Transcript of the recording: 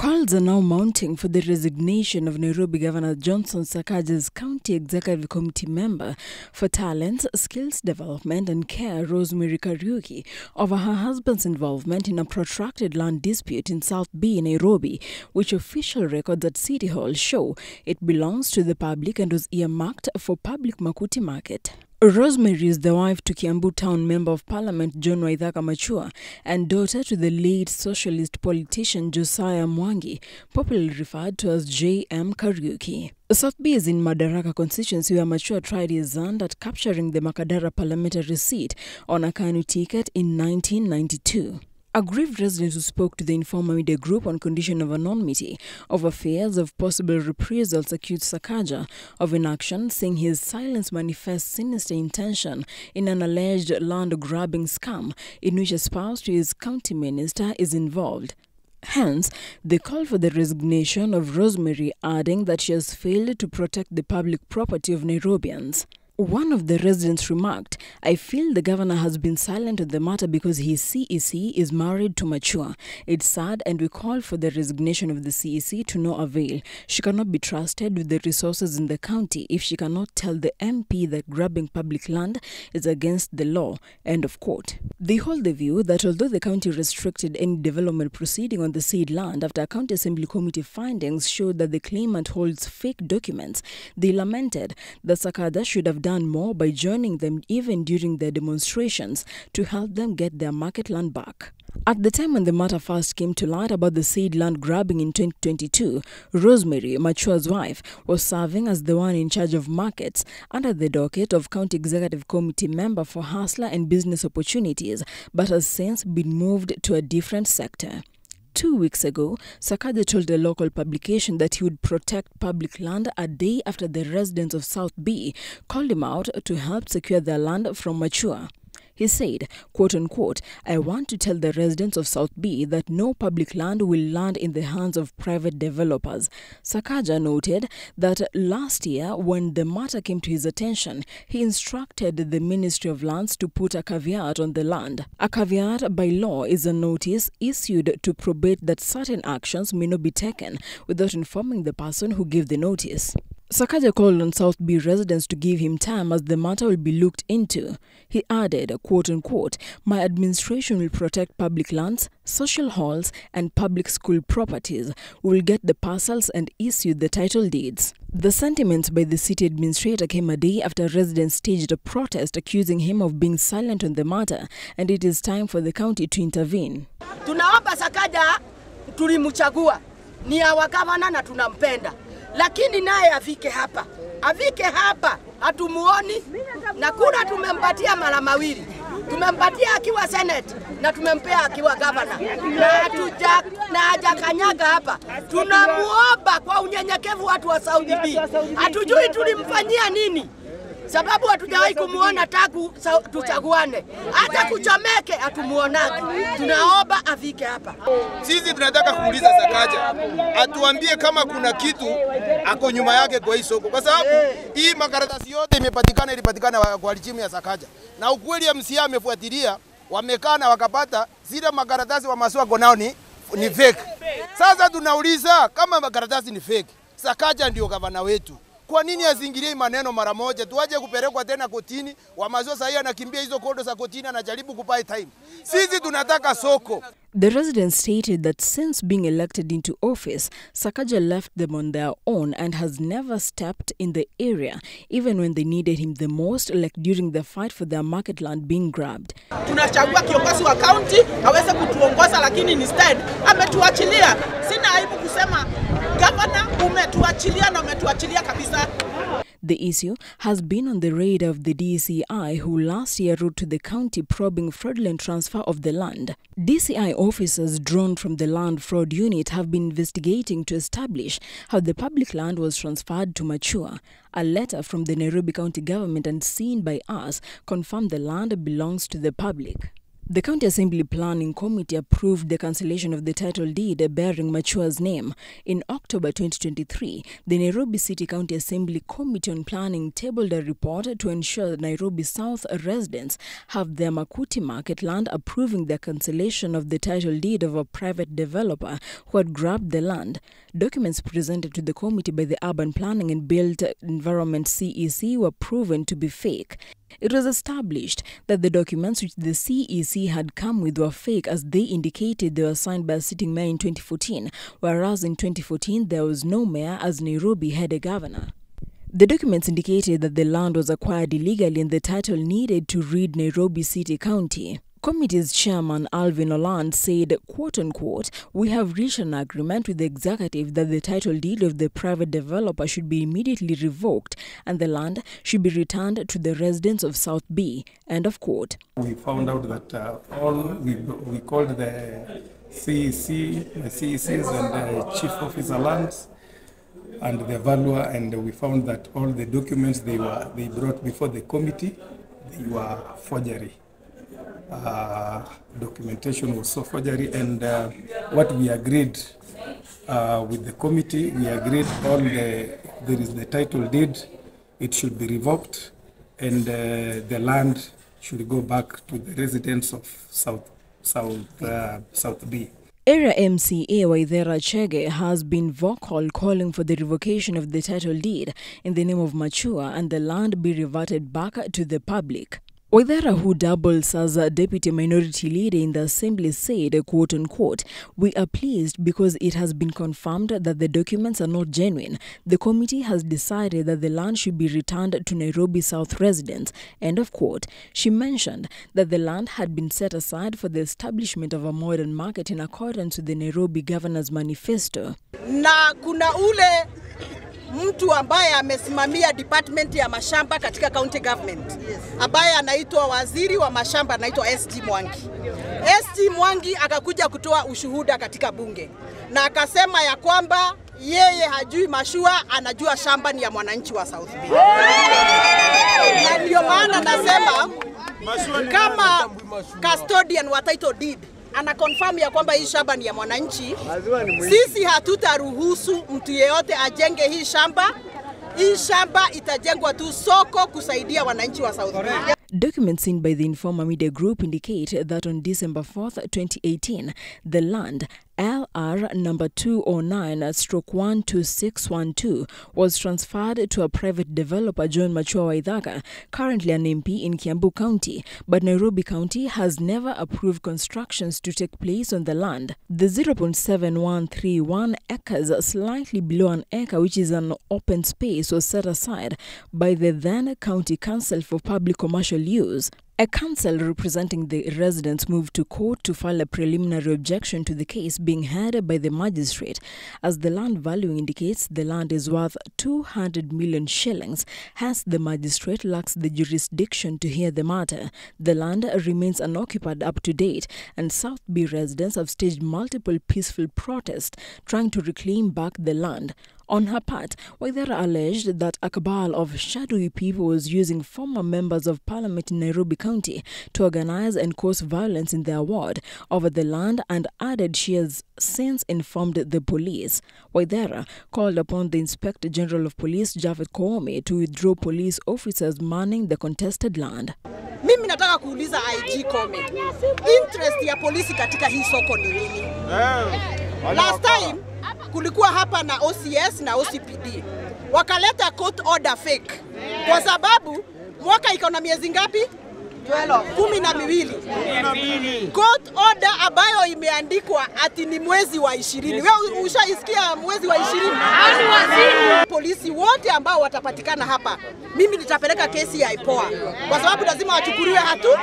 Calls are now mounting for the resignation of Nairobi Governor Johnson Sakaja's County Executive Committee member for Talent, Skills Development and Care, Rosemary Kariuki, over her husband's involvement in a protracted land dispute in South B, Nairobi, which official records at City Hall show it belongs to the public and was earmarked for public Makuti market. Rosemary is the wife to Kiambu Town Member of Parliament John Machua and daughter to the late socialist politician Josiah Mwangi, popularly referred to as J.M. Kariuki. South B is in Madaraka constituency where Machua tried his hand at capturing the Makadara parliamentary seat on a KANU ticket in 1992. Aggrieved residents who spoke to the informal media group on condition of anonymity over fears of possible reprisals accused Sakaja of inaction, saying his silence manifests sinister intention in an alleged land-grabbing scam in which a spouse to his county minister is involved. Hence, they call for the resignation of Rosemary, adding that she has failed to protect the public property of Nairobians. One of the residents remarked, "I feel the governor has been silent on the matter because his CEC is married to Machua. It's sad and we call for the resignation of the CEC to no avail. She cannot be trusted with the resources in the county if she cannot tell the MP that grabbing public land is against the law." End of quote. They hold the view that although the county restricted any development proceeding on the said land after a county assembly committee findings showed that the claimant holds fake documents, they lamented that Sakaja should have done more by joining them even during their demonstrations to help them get their market land back. At the time when the matter first came to light about the said land grabbing in 2022, Rosemary, Machua's wife, was serving as the one in charge of markets under the docket of County Executive Committee member for Hustler and Business Opportunities, but has since been moved to a different sector. 2 weeks ago, Sakaja told a local publication that he would protect public land a day after the residents of South B called him out to help secure their land from Machua. He said, quote-unquote, "I want to tell the residents of South B that no public land will land in the hands of private developers." Sakaja noted that last year, when the matter came to his attention, he instructed the Ministry of Lands to put a caveat on the land. A caveat by law is a notice issued to probate that certain actions may not be taken without informing the person who gave the notice. Sakaja called on South B residents to give him time as the matter will be looked into. He added, quote-unquote, "My administration will protect public lands, social halls and public school properties. We will get the parcels and issue the title deeds." The sentiments by the city administrator came a day after residents staged a protest accusing him of being silent on the matter, and it is time for the county to intervene. Tunaomba Sakaja, tulimchagua, ni our governor na tunampenda. Lakini naye afike hapa, hatumuoni, na kura tumempatia mara mawili. Tumempatia akiwa Senate na tumempea akiwa governor. Na hajakanyaga hapa. Tunamuomba kwa unyenyekevu watu wa South B. Hatujui tulimfanyia nini. Sababu hatujawahi kumuona tangu tuchaguane. Hata kuchomeke hatumuonaki. Tunaomba afike hapa. Sisi tunataka kuuliza Sakaja atuambie kama kuna kitu ako nyuma yake kwa hii soko, kwa sababu hii makaratasi yote ilipatikana kwa timu ya Sakaja, na ukweli MCA amefuatilia, wamekaa na wakapata zile makaratasi wa maswako nao ni fake. Sasa tunauliza kama makaratasi ni fake, Sakaja ndio gavana wetu, kwa nini azingilie maneno mara moja? Tuaje kupelekwa tena kotini? Wamazo sasa anakimbia hizo kodo za kotini, anajaribu kupai time. Sisi tunataka soko. The residents stated that since being elected into office, Sakaja left them on their own and has never stepped in the area, even when they needed him the most, like during the fight for their market land being grabbed. Tunachagua kiongozi wa county aweze kutuongoza, lakini instead ametuachilia. Sina aibu kusema governor, umetuachilia na umetuachilia kabisa. The issue has been on the radar of the DCI, who last year wrote to the county probing fraudulent transfer of the land. DCI officers drawn from the land fraud unit have been investigating to establish how the public land was transferred to Machua. A letter from the Nairobi County government and seen by us confirmed the land belongs to the public. The County Assembly Planning Committee approved the cancellation of the title deed bearing Machua's name. In October 2023, the Nairobi City County Assembly Committee on Planning tabled a report to ensure that Nairobi South residents have their Makuti Market land, approving the cancellation of the title deed of a private developer who had grabbed the land. Documents presented to the committee by the Urban Planning and Built Environment CEC were proven to be fake. It was established that the documents which the CEC had come with were fake, as they indicated they were signed by a sitting mayor in 2014, whereas in 2014 there was no mayor, as Nairobi had a governor. The documents indicated that the land was acquired illegally and the title needed to read Nairobi City County. Committee's chairman Alvin Oland said, quote-unquote, "We have reached an agreement with the executive that the title deed of the private developer should be immediately revoked and the land should be returned to the residents of South B," end of quote. We found out that we called the CEC, the CECs and the Chief Officer Lands and the valuer, and we found that all the documents they brought before the committee, they were forgery. Documentation was so forgery, and what we agreed with the committee, we agreed there is the title deed, it should be revoked, and the land should go back to the residents of South B. Area MCA Waithera Chege has been vocal, calling for the revocation of the title deed in the name of Machua and the land be reverted back to the public. Waithera, who doubles as a deputy minority leader in the assembly, said, quote-unquote, "We are pleased because it has been confirmed that the documents are not genuine. The committee has decided that the land should be returned to Nairobi South residents," end of quote. She mentioned that the land had been set aside for the establishment of a modern market in accordance with the Nairobi Governor's Manifesto. Na kuna ule mtu ambaye amesimamia department ya mashamba katika county government, ambaye anaitwa waziri wa mashamba, anaitwa ST Mwangi. ST Mwangi akakuja kutoa ushuhuda katika bunge na akasema ya kwamba yeye hajui Machua, anajua shamba ni ya mwananchi wa South B. Na ndio maana nasema kama custodian wa title deed ana confirm ya kwamba hii shamba ni ya mwananchi, sisi hatutaruhusu mtu yeyote ajenge hii shamba. Hii shamba itajengwa tu soko kusaidia wananchi wa South B. Documents seen by the Informa Media Group indicate that on December 4th, 2018, the land LR number 209/12612 was transferred to a private developer, John Machua Waithaka, currently an MP in Kiambu County, but Nairobi County has never approved constructions to take place on the land. The 0.7131 acres, slightly below an acre, which is an open space, was set aside by the then County Council for Public Commercial Use. A council representing the residents moved to court to file a preliminary objection to the case being heard by the magistrate, as the land value indicates the land is worth 200 million shillings. Hence, the magistrate lacks the jurisdiction to hear the matter. The land remains unoccupied up to date, and South B residents have staged multiple peaceful protests trying to reclaim back the land. On her part, Waithera alleged that a cabal of shadowy people was using former members of parliament in Nairobi County to organize and cause violence in their ward over the land, and added she has since informed the police. Waithera called upon the Inspector General of Police, Javed Koome, to withdraw police officers manning the contested land. Mimi nataka kuuliza IG Koome, interest ya polisi katika hii soko ni nini? Last time kulikuwa hapa na OCS na OCPD, wakaleta court order fake kwa sababu mwaka iko na miezi ngapi? 12. Court order ambayo imeandikwa ati ni mwezi wa 20. Wewe ushaisikia mwezi wa 20? Polisi wote ambao watapatikana hapa, mimi nitapeleka kesi ya IPOA kwa sababu lazima wachukuliwe hatua.